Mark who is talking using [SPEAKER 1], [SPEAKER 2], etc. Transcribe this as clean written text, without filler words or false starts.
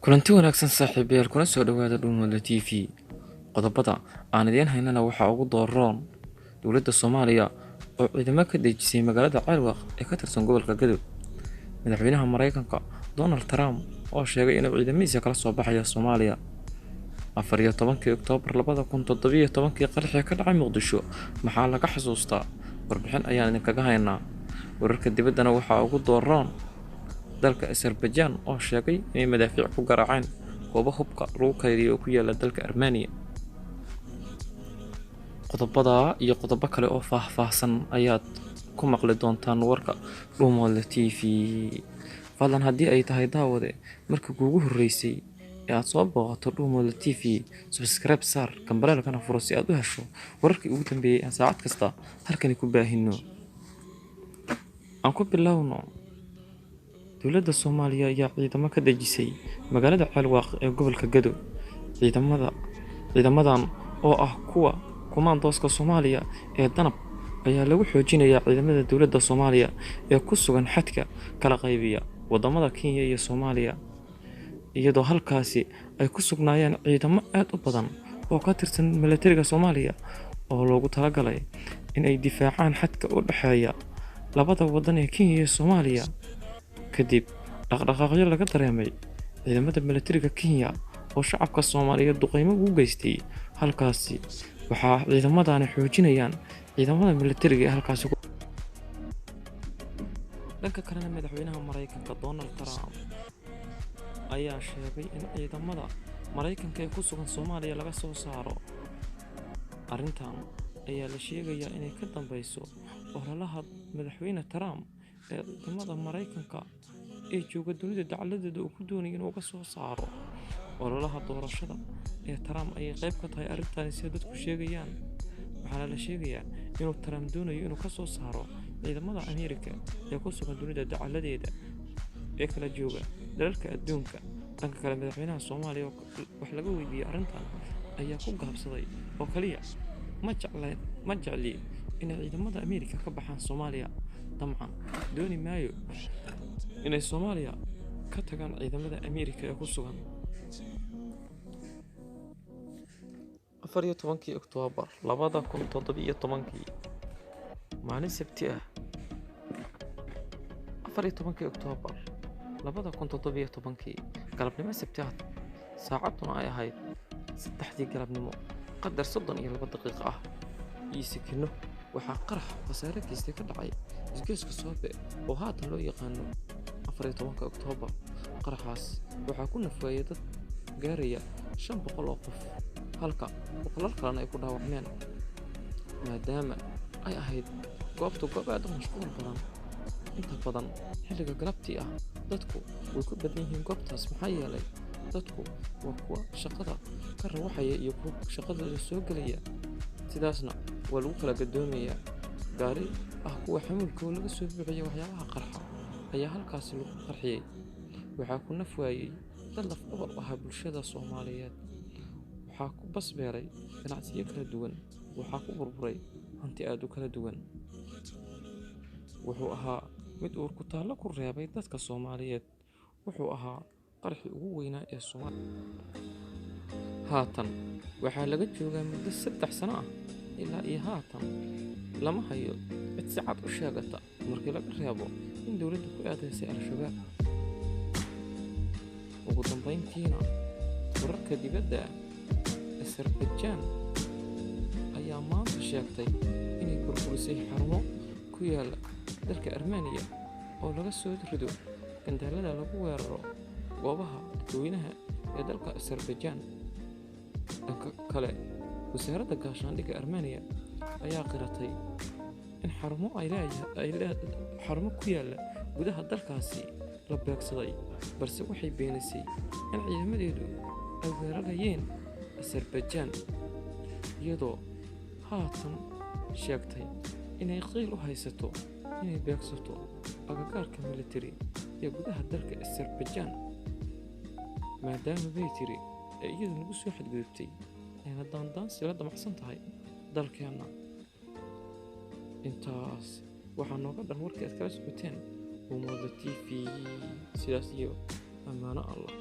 [SPEAKER 1] kulanti wanaagsan saaxiibayaal kuna soo dhawaada Dhuumoodle TV. Qodobada aan idiin haynana waxaa ugu dooroon dowladda Soomaaliya oo ciidamo ka dejisay magaalada Caalwaq ee ka tirsan gobolka Gadow. Madaxweynaha Mareykanka Donald Trump oo sheegay inuu ciidamadiisa kala soo baxayo Soomaaliya. 14 Oktoobar 2017 qaraxii ka dhacay Muqdisho maxaa laga xasuustaa? Warbixin ayaan idinkaga haynaa. Wararka dibaddana waxaa ugu dooroon dalka Azerbaijan oo sheegay inay madaafiic ku garaaceen goobo hubka lagu kaydiyo oo ku yaala dalka Armenia. Qodobada iyo qodobo kale oo faahfaahsan ayaad ku maqli doontaan warka Dhuumoodle TV. Fadlan haddii ay tahay daawade markii kuugu horreysay ee aad soo booqato Dhuumoodle TV, subscribe saar, kambalelkana furo si aad u hesho wararkii ugu dambeeyay ee saacad kasta halkani ku baahino. Aan ku bilowno. Dowladda Soomaaliya ayaa ciidamo ka dejisay magaalada Caalwaq ee gobolka Gadow. Ciidamadan oo ah kuwa kumaandooska Soomaaliya ee danab ayaa lagu xoojinayaa ciidamada dowladda Soomaaliya ee ku sugan xadka kala qaybiya wadamada Kenya iyo Soomaaliya, iyadoo halkaasi ay ku sugnaayeen ciidamo aad u badan oo ka tirsan militariga Soomaaliya oo loogu talagalay in ay difaacaan xadka u dhaxeeya labada wadan ee Kenya iyo Soomaaliya. Kadib dhaqdhaqaaqyo laga dareemay ciidamada militariga Kenya oo shacabka Soomaaliyeed duqeymo ugu geystay halkaasi, waxaa ciidamadani xoojinayaan ciidamada militariga ee halkaasi. Dhanka kalena madaxweynaha Mareykanka Donald Trump ayaa sheegay in ciidamada Mareykanka ee ku sugan Soomaaliya laga soo saaro. Arrintan ayaa la sheegayaa inay ka dambeyso ololaha madaxweyne Trump ee ciidamada Mareykanka ee jooga dunida dacaladeeda uu ku doonayay inuu ka soo saaro. Ololaha doorashada ee Trump ayay qayb ka tahay arrintan sida dadku sheegayaan. Waxaana la sheegayaa inuu Trump doonayo inuu ka soo saaro ciidamada Ameerika ee ku sugan dunida dacaladeeda ee kala jooga dalalka adduunka. Dhanka kale, madaxweynaha Soomaaliya wax laga weydiiyay arrintan ayaa ku gaabsaday oo kaliya ma jecli inay ciidamada Ameerika ka baxaan Soomaaliya. Dabcan dooni maayo inay Soomaaliya ka tagaan ciidamada Ameerika ee ku sugan. 14 Oktoobar 2017 maalin Sabti ah. 14 Oktoobar 2017 galabnimo Sabti ah, saacaduna ay ahayd 3 galabnimo qadar 32 daqiiqo ah iyo sekino, waxaa qarax khasaare geystay ka dhacay isgoyska Soobe oo haatan loo yaqaano 14 Oktoobar. qaraxaas waxaa ku nafwaayay dad gaaraya 500 oo qof, halka boqolaal kalena ay ku dhaawacmeen. maadaama ay ahayd goobta goob aad u mashquul badan, inta badan xilliga galabtii ah dadku way ku badan yihiin goobtaas, maxaa yeelay dadku waa kuwa shaqada ka rawaxaya iyo kuwa shaqadooda soo gelaya. sidaasna waa lagu kala gadoomayaa. gaari ah kuwa xamuulka oo laga soo buuxiyay waxyaabaha qarxa ayaa halkaasi lagu qarxiyay. waxaa ku nafwaayay dad laf dhabar ah bulshada Soomaaliyeed. waxaa ku basbeeray ganacsiyo kala duwan, waxaa ku burburay hanti aad u kala duwan. wuxuu ahaa mid uur ku taallo ku reebay dadka Soomaaliyeed. wuxuu ahaa qarxii ugu weynaa ee Soomaaliya. haatan waxaa laga joogaa muddo 3 sano ah, ilaa iyo haatan lama hayo cid si cad u sheegata markii laga reebo in dowladdu ku aadaysay Al-Shabaab. ugu dambeyntiina, wararka dibadda Azerbaijan ayaa maanta sheegtay inay burburisay xarumo ku yaala dalka Armenia oo laga soo rido gandaalada lagu weeraro goobaha dadweynaha ee dalka Azerbaijan. dhanka kale, wasaaradda gaashaandhigga Armenia ayaa qiratay in xarumo ku yaala gudaha dalkaasi la beegsaday, balse waxay beenisay in ciidamadeedu ay weerarayeen Azerbaijan, iyadoo haatan sheegtay inay qiil u haysato inay beegsato agagaarka militari ee gudaha dalka Azerbaijan, maadaama bay tiri ay iyadu nagu soo xadgudubtay ayna daandaansi la damacsan tahay dalkeenna. intaas waxaa nooga dhan warkii aad kala socoteen Dhuumoodle TV. sidaas iyo ammaano Allah.